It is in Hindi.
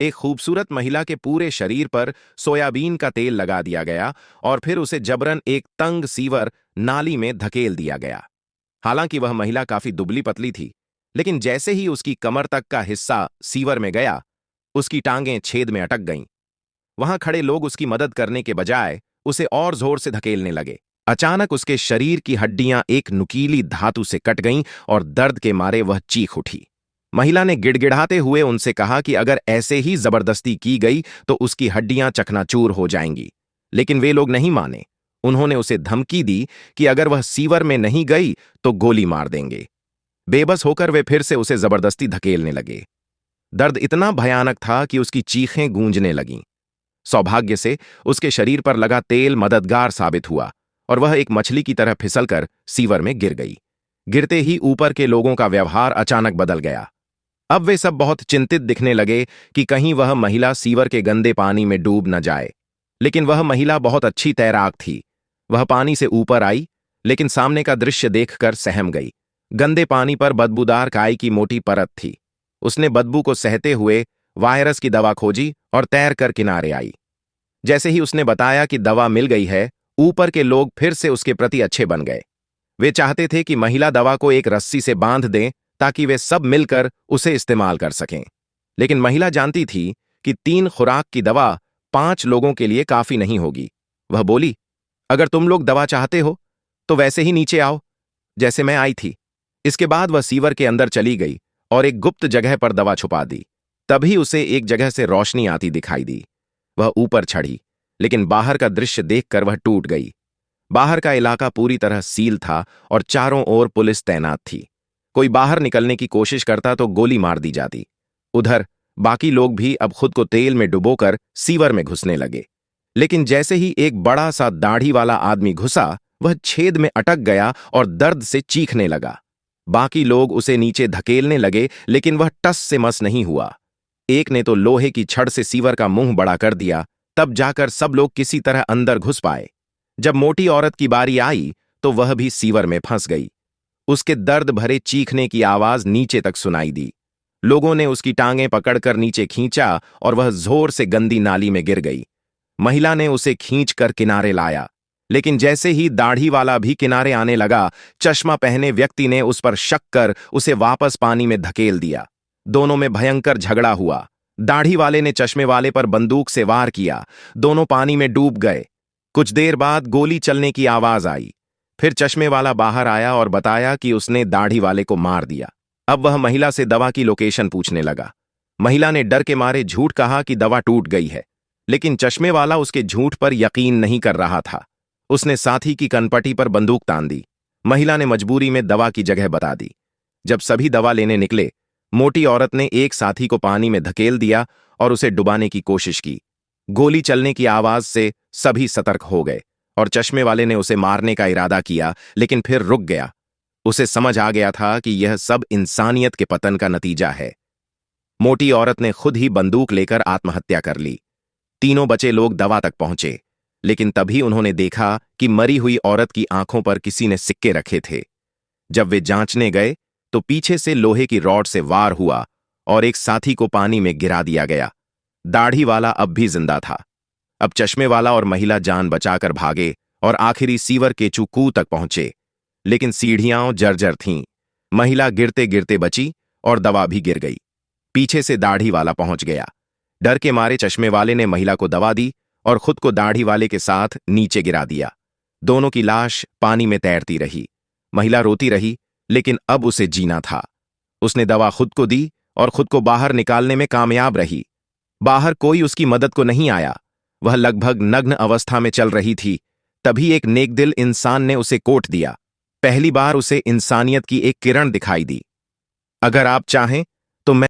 एक खूबसूरत महिला के पूरे शरीर पर सोयाबीन का तेल लगा दिया गया और फिर उसे जबरन एक तंग सीवर नाली में धकेल दिया गया। हालांकि वह महिला काफी दुबली पतली थी, लेकिन जैसे ही उसकी कमर तक का हिस्सा सीवर में गया, उसकी टांगें छेद में अटक गईं। वहां खड़े लोग उसकी मदद करने के बजाय उसे और जोर से धकेलने लगे। अचानक उसके शरीर की हड्डियां एक नुकीली धातु से कट गईं और दर्द के मारे वह चीख उठी। महिला ने गिड़गिड़ाते हुए उनसे कहा कि अगर ऐसे ही जबरदस्ती की गई तो उसकी हड्डियां चकनाचूर हो जाएंगी। लेकिन वे लोग नहीं माने। उन्होंने उसे धमकी दी कि अगर वह सीवर में नहीं गई तो गोली मार देंगे। बेबस होकर वे फिर से उसे जबरदस्ती धकेलने लगे। दर्द इतना भयानक था कि उसकी चीखें गूंजने लगीं। सौभाग्य से उसके शरीर पर लगा तेल मददगार साबित हुआ और वह एक मछली की तरह फिसलकर सीवर में गिर गई। गिरते ही ऊपर के लोगों का व्यवहार अचानक बदल गया। अब वे सब बहुत चिंतित दिखने लगे कि कहीं वह महिला सीवर के गंदे पानी में डूब न जाए। लेकिन वह महिला बहुत अच्छी तैराक थी। वह पानी से ऊपर आई, लेकिन सामने का दृश्य देखकर सहम गई। गंदे पानी पर बदबूदार काई की मोटी परत थी। उसने बदबू को सहते हुए वायरस की दवा खोजी और तैर कर किनारे आई। जैसे ही उसने बताया कि दवा मिल गई है, ऊपर के लोग फिर से उसके प्रति अच्छे बन गए। वे चाहते थे कि महिला दवा को एक रस्सी से बांध दें ताकि वे सब मिलकर उसे इस्तेमाल कर सकें। लेकिन महिला जानती थी कि 3 खुराक की दवा 5 लोगों के लिए काफी नहीं होगी। वह बोली, अगर तुम लोग दवा चाहते हो तो वैसे ही नीचे आओ जैसे मैं आई थी। इसके बाद वह सीवर के अंदर चली गई और एक गुप्त जगह पर दवा छुपा दी। तभी उसे एक जगह से रोशनी आती दिखाई दी। वह ऊपर चढ़ी, लेकिन बाहर का दृश्य देखकर वह टूट गई। बाहर का इलाका पूरी तरह सील था और चारों ओर पुलिस तैनात थी। कोई बाहर निकलने की कोशिश करता तो गोली मार दी जाती। उधर बाकी लोग भी अब खुद को तेल में डुबोकर सीवर में घुसने लगे। लेकिन जैसे ही एक बड़ा सा दाढ़ी वाला आदमी घुसा, वह छेद में अटक गया और दर्द से चीखने लगा। बाकी लोग उसे नीचे धकेलने लगे, लेकिन वह टस से मस नहीं हुआ। एक ने तो लोहे की छड़ से सीवर का मुंह बड़ा कर दिया। तब जाकर सब लोग किसी तरह अंदर घुस पाए। जब मोटी औरत की बारी आई तो वह भी सीवर में फंस गई। उसके दर्द भरे चीखने की आवाज नीचे तक सुनाई दी। लोगों ने उसकी टांगें पकड़कर नीचे खींचा और वह जोर से गंदी नाली में गिर गई। महिला ने उसे खींचकर किनारे लाया, लेकिन जैसे ही दाढ़ी वाला भी किनारे आने लगा, चश्मा पहने व्यक्ति ने उस पर शक कर उसे वापस पानी में धकेल दिया। दोनों में भयंकर झगड़ा हुआ। दाढ़ी वाले ने चश्मे वाले पर बंदूक से वार किया। दोनों पानी में डूब गए। कुछ देर बाद गोली चलने की आवाज आई। फिर चश्मे वाला बाहर आया और बताया कि उसने दाढ़ी वाले को मार दिया। अब वह महिला से दवा की लोकेशन पूछने लगा। महिला ने डर के मारे झूठ कहा कि दवा टूट गई है, लेकिन चश्मे वाला उसके झूठ पर यकीन नहीं कर रहा था। उसने साथी की कनपटी पर बंदूक तान दी। महिला ने मजबूरी में दवा की जगह बता दी। जब सभी दवा लेने निकले, मोटी औरत ने एक साथी को पानी में धकेल दिया और उसे डुबाने की कोशिश की। गोली चलने की आवाज से सभी सतर्क हो गए और चश्मे वाले ने उसे मारने का इरादा किया, लेकिन फिर रुक गया। उसे समझ आ गया था कि यह सब इंसानियत के पतन का नतीजा है। मोटी औरत ने खुद ही बंदूक लेकर आत्महत्या कर ली। तीनों बचे लोग दवा तक पहुंचे, लेकिन तभी उन्होंने देखा कि मरी हुई औरत की आंखों पर किसी ने सिक्के रखे थे। जब वे जांचने गए तो पीछे से लोहे की रॉड से वार हुआ और एक साथी को पानी में गिरा दिया गया। दाढ़ी वाला अब भी जिंदा था। अब चश्मे वाला और महिला जान बचाकर भागे और आखिरी सीवर के चूकू तक पहुंचे, लेकिन सीढ़ियां जर्जर थीं। महिला गिरते गिरते बची और दवा भी गिर गई। पीछे से दाढ़ी वाला पहुंच गया। डर के मारे चश्मे वाले ने महिला को दवा दी और खुद को दाढ़ी वाले के साथ नीचे गिरा दिया। दोनों की लाश पानी में तैरती रही। महिला रोती रही, लेकिन अब उसे जीना था। उसने दवा खुद को दी और खुद को बाहर निकालने में कामयाब रही। बाहर कोई उसकी मदद को नहीं आया। वह लगभग नग्न अवस्था में चल रही थी। तभी एक नेकदिल इंसान ने उसे कोट दिया। पहली बार उसे इंसानियत की एक किरण दिखाई दी। अगर आप चाहें तो मैं